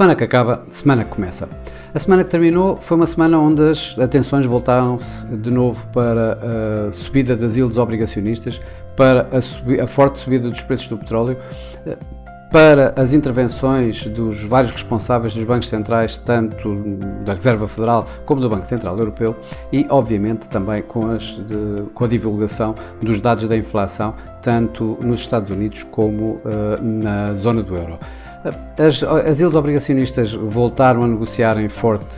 Semana que acaba, semana que começa. A semana que terminou foi uma semana onde as atenções voltaram-se de novo para a subida das yields obrigacionistas, para a forte subida dos preços do petróleo, para as intervenções dos vários responsáveis dos bancos centrais, tanto da Reserva Federal como do Banco Central Europeu, e obviamente também com a divulgação dos dados da inflação, tanto nos Estados Unidos como na zona do euro. As yields obrigacionistas voltaram a negociar em forte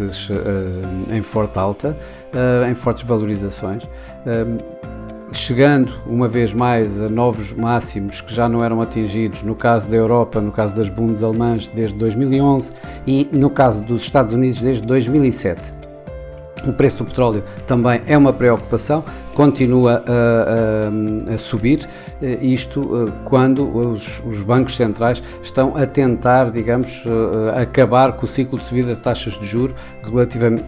alta, em fortes valorizações, chegando uma vez mais a novos máximos que já não eram atingidos no caso da Europa, no caso das Bundes alemãs desde 2011 e no caso dos Estados Unidos desde 2007. O preço do petróleo também é uma preocupação, continua a subir, isto quando os bancos centrais estão a tentar, digamos, acabar com o ciclo de subida de taxas de juros relativamente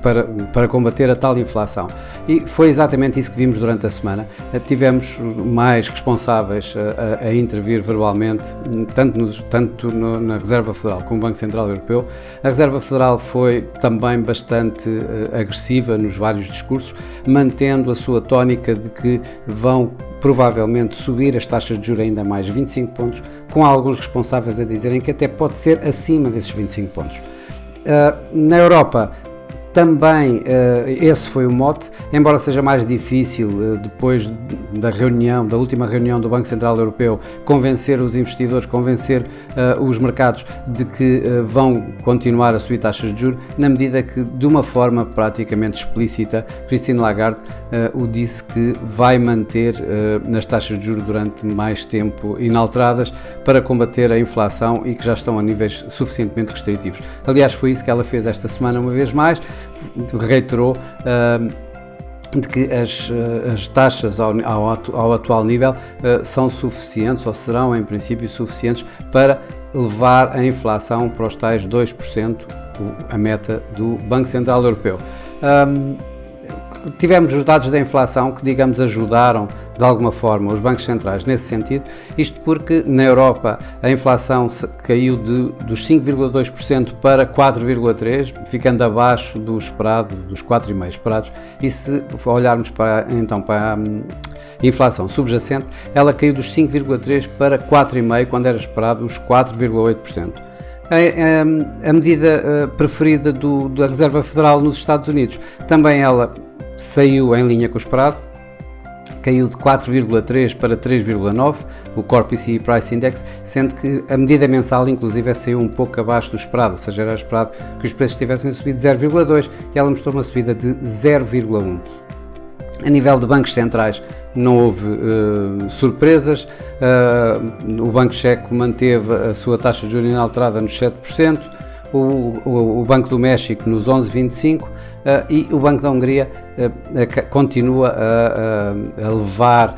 para combater a tal inflação. E foi exatamente isso que vimos durante a semana. Tivemos mais responsáveis a intervir verbalmente, tanto na Reserva Federal como no Banco Central Europeu. A Reserva Federal foi também bastante agressiva nos vários discursos, mantendo a sua tónica de que vão provavelmente subir as taxas de juros ainda mais 25 pontos, com alguns responsáveis a dizerem que até pode ser acima desses 25 pontos. Na Europa também esse foi o mote, embora seja mais difícil depois da última reunião do Banco Central Europeu, convencer os investidores, convencer os mercados de que vão continuar a subir taxas de juros, na medida que, de uma forma praticamente explícita, Christine Lagarde o disse que vai manter as taxas de juros durante mais tempo inalteradas para combater a inflação e que já estão a níveis suficientemente restritivos. Aliás, foi isso que ela fez esta semana uma vez mais, reiterou de que as taxas ao atual nível são suficientes, ou serão em princípio suficientes, para levar a inflação para os tais 2%, a meta do Banco Central Europeu. Tivemos os dados da inflação que, digamos, ajudaram de alguma forma os bancos centrais nesse sentido, isto porque na Europa a inflação caiu dos 5,2% para 4,3%, ficando abaixo do esperado, dos 4,5% esperados, e se olharmos para a inflação subjacente, ela caiu dos 5,3% para 4,5%, quando era esperado os 4,8%. A medida preferida da Reserva Federal nos Estados Unidos, também ela saiu em linha com o esperado, caiu de 4,3 para 3,9, o Core PCE Price Index, sendo que a medida mensal inclusive saiu um pouco abaixo do esperado, ou seja, era esperado que os preços tivessem subido 0,2 e ela mostrou uma subida de 0,1. A nível de bancos centrais não houve surpresas, o Banco Checo manteve a sua taxa de juros inalterada nos 7%, o Banco do México nos 11,25% e o Banco da Hungria continua a levar,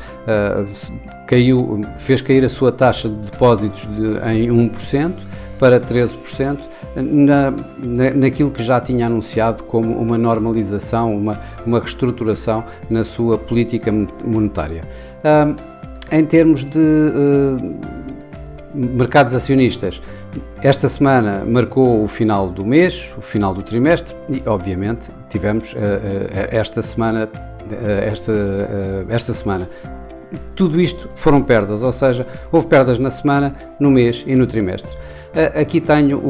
fez cair a sua taxa de depósitos em 1%, para 13%, naquilo que já tinha anunciado como uma normalização, uma reestruturação na sua política monetária. Em termos de mercados acionistas, esta semana marcou o final do mês, o final do trimestre e, obviamente, tivemos esta semana. Tudo isto foram perdas, ou seja, houve perdas na semana, no mês e no trimestre. Aqui tenho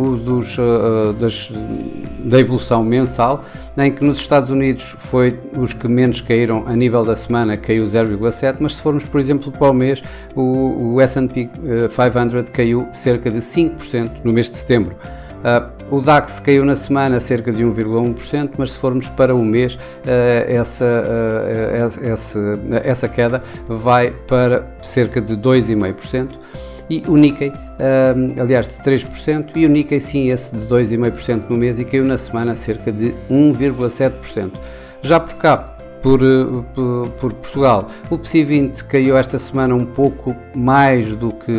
da evolução mensal, em que nos Estados Unidos foi os que menos caíram a nível da semana, caiu 0,7%, mas se formos, por exemplo, para o mês, o S&P 500 caiu cerca de 5% no mês de setembro. O DAX caiu na semana cerca de 1,1%, mas se formos para o mês, essa queda vai para cerca de 2,5%. E o Nikkei, aliás, de 3%, e o Nikkei sim, esse de 2,5% no mês, e caiu na semana cerca de 1,7%. Já por cá, por Portugal, o PSI 20 caiu esta semana um pouco mais do que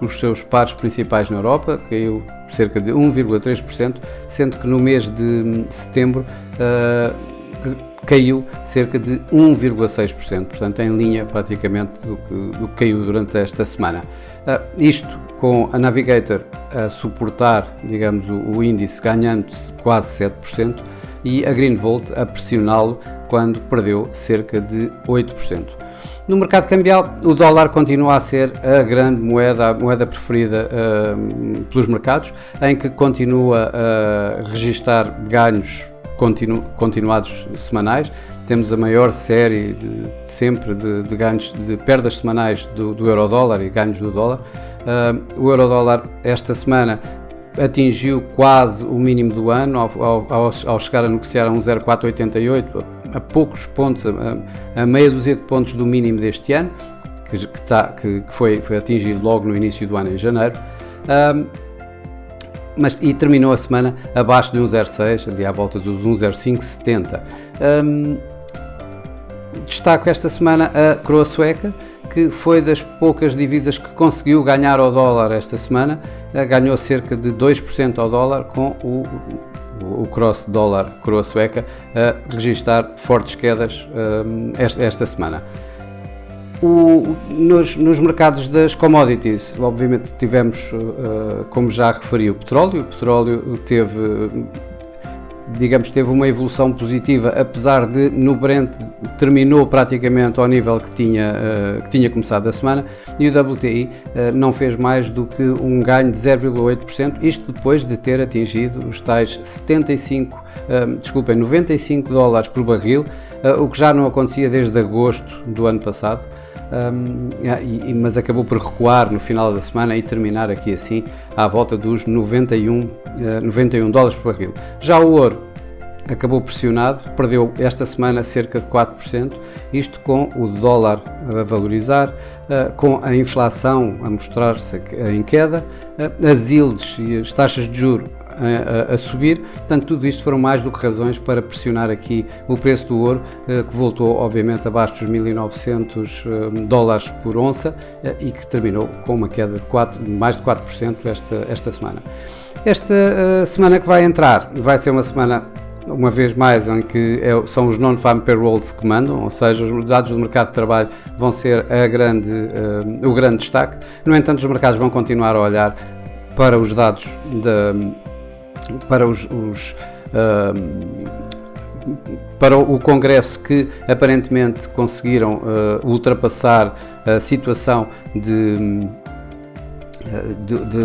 os seus pares principais na Europa, caiu cerca de 1,3%, sendo que no mês de setembro caiu cerca de 1,6%, portanto em linha praticamente do que caiu durante esta semana. Isto com a Navigator a suportar, digamos, o índice ganhando quase 7% e a Greenvolt a pressioná-lo quando perdeu cerca de 8%. No mercado cambial, o dólar continua a ser a grande moeda, a moeda preferida pelos mercados, em que continua a registar ganhos continuados semanais. Temos a maior série de ganhos, de perdas semanais do euro-dólar e ganhos do dólar. O euro-dólar esta semana atingiu quase o mínimo do ano ao chegar a negociar a 1,0488, a poucos pontos, a meia dúzia de pontos do mínimo deste ano, que foi atingido logo no início do ano, em janeiro, e terminou a semana abaixo de 1,06, ali à volta dos 1,0570. Destaco esta semana a coroa sueca, que foi das poucas divisas que conseguiu ganhar ao dólar esta semana, ganhou cerca de 2% ao dólar, com o cross dólar coroa sueca a registrar fortes quedas esta semana. Nos mercados das commodities, obviamente tivemos, como já referi, o petróleo. O petróleo teve uma evolução positiva, apesar de no Brent terminou praticamente ao nível que tinha começado a semana, e o WTI não fez mais do que um ganho de 0,8%, isto depois de ter atingido os tais 95 dólares por barril, o que já não acontecia desde agosto do ano passado. Mas acabou por recuar no final da semana e terminar aqui assim à volta dos 91 dólares por barril. Já o ouro acabou pressionado, perdeu esta semana cerca de 4%, isto com o dólar a valorizar, com a inflação a mostrar-se em queda, as yields e as taxas de juros a subir. Portanto, tudo isto foram mais do que razões para pressionar aqui o preço do ouro, que voltou obviamente abaixo dos 1.900 dólares por onça e que terminou com uma queda de mais de 4% esta semana. Esta semana que vai entrar vai ser uma semana, uma vez mais, em que são os non-farm payrolls que mandam, ou seja, os dados do mercado de trabalho vão ser o grande destaque. No entanto, os mercados vão continuar a olhar para os dados para o Congresso, que aparentemente conseguiram ultrapassar a situação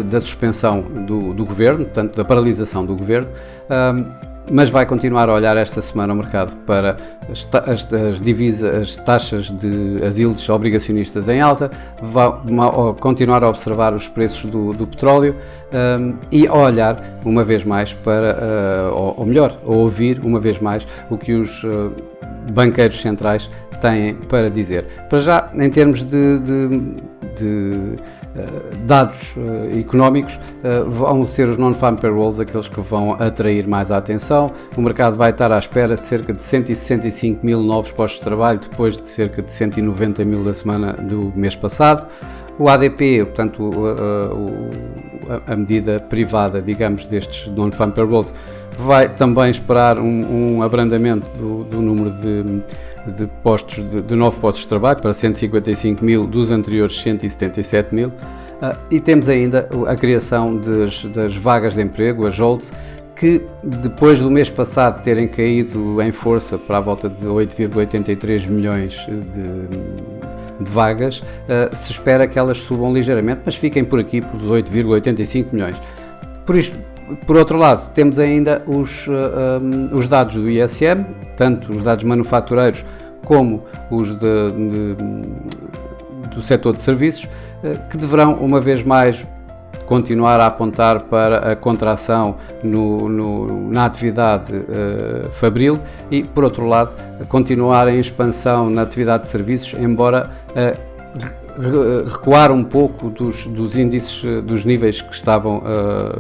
da suspensão do governo, portanto da paralisação do governo, mas vai continuar a olhar esta semana o mercado para as divisas, as taxas as yields obrigacionistas em alta, vai continuar a observar os preços do petróleo e a olhar uma vez mais ou melhor, a ouvir uma vez mais o que os banqueiros centrais têm para dizer. Para já, em termos de dados económicos, vão ser os non-farm payrolls aqueles que vão atrair mais a atenção. O mercado vai estar à espera de cerca de 165 mil novos postos de trabalho, depois de cerca de 190 mil da semana do mês passado. O ADP, portanto a medida privada, digamos, destes non-farm payrolls, vai também esperar um abrandamento do número de novos postos de trabalho para 155 mil dos anteriores 177 mil, e temos ainda a criação das vagas de emprego, as JOLTS, que depois do mês passado terem caído em força para a volta de 8,83 milhões de vagas, se espera que elas subam ligeiramente, mas fiquem por aqui pelos 8,85 milhões. Por outro lado, temos ainda os dados do ISM, tanto os dados manufatureiros como os do setor de serviços, que deverão, uma vez mais, continuar a apontar para a contração na atividade fabril e, por outro lado, continuar em expansão na atividade de serviços, embora recuar um pouco dos índices, dos níveis que estavam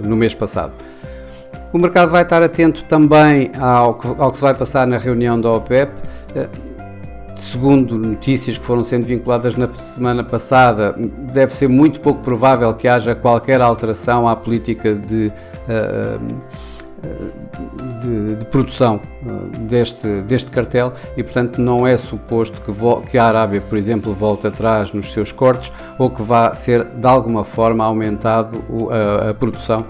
no mês passado. O mercado vai estar atento também ao que se vai passar na reunião da OPEP. Segundo notícias que foram sendo vinculadas na semana passada, deve ser muito pouco provável que haja qualquer alteração à política de produção deste cartel e, portanto, não é suposto que a Arábia, por exemplo, volte atrás nos seus cortes ou que vá ser de alguma forma aumentado a produção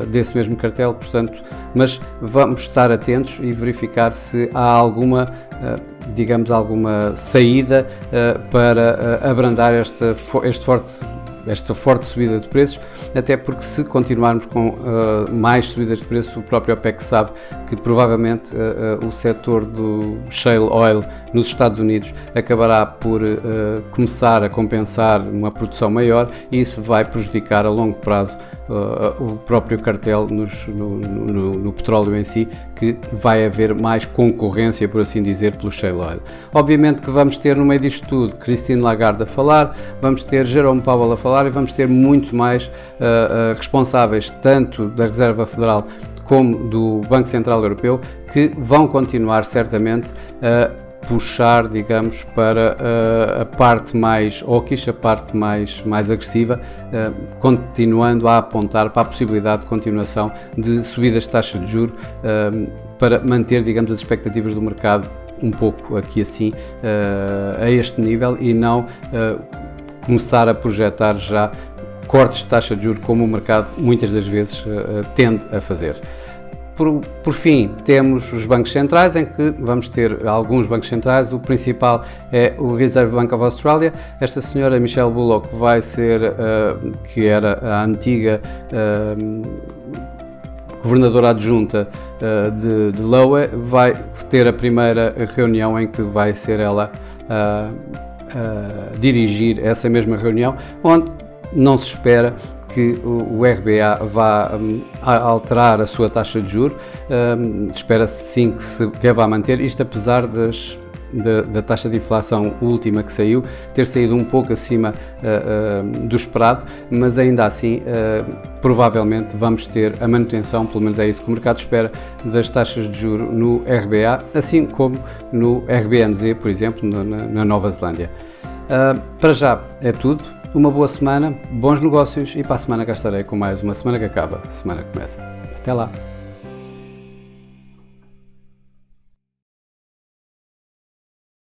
desse mesmo cartel, portanto, mas vamos estar atentos e verificar se há alguma saída para abrandar esta forte subida de preços, até porque se continuarmos com mais subidas de preços, o próprio OPEC sabe que provavelmente o setor do shale oil nos Estados Unidos acabará por começar a compensar uma produção maior e isso vai prejudicar a longo prazo o próprio cartel no petróleo em si, que vai haver mais concorrência, por assim dizer, pelo shale oil. Obviamente que vamos ter no meio disto tudo Christine Lagarde a falar, vamos ter Jerome Powell a falar e vamos ter muito mais responsáveis tanto da Reserva Federal como do Banco Central Europeu, que vão continuar certamente a puxar, digamos, para a parte mais hawkish, a parte mais agressiva, continuando a apontar para a possibilidade de continuação de subidas de taxa de juros para manter, digamos, as expectativas do mercado um pouco aqui assim a este nível e não começar a projetar já cortes de taxa de juros como o mercado muitas das vezes tende a fazer. Por fim, temos os bancos centrais, em que vamos ter alguns bancos centrais. O principal é o Reserve Bank of Australia. Esta senhora Michelle Bullock vai ser, que era a antiga governadora adjunta de Lowe, vai ter a primeira reunião em que vai ser ela a dirigir essa mesma reunião, onde não se espera que o RBA vá alterar a sua taxa de juros, espera-se sim que a vá manter, isto apesar da taxa de inflação última que saiu, ter saído um pouco acima do esperado, mas ainda assim provavelmente vamos ter a manutenção, pelo menos é isso que o mercado espera, das taxas de juros no RBA, assim como no RBNZ, por exemplo, na Nova Zelândia. Para já é tudo. Uma boa semana, bons negócios e para a semana cá estarei com mais uma semana que acaba, semana que começa. Até lá!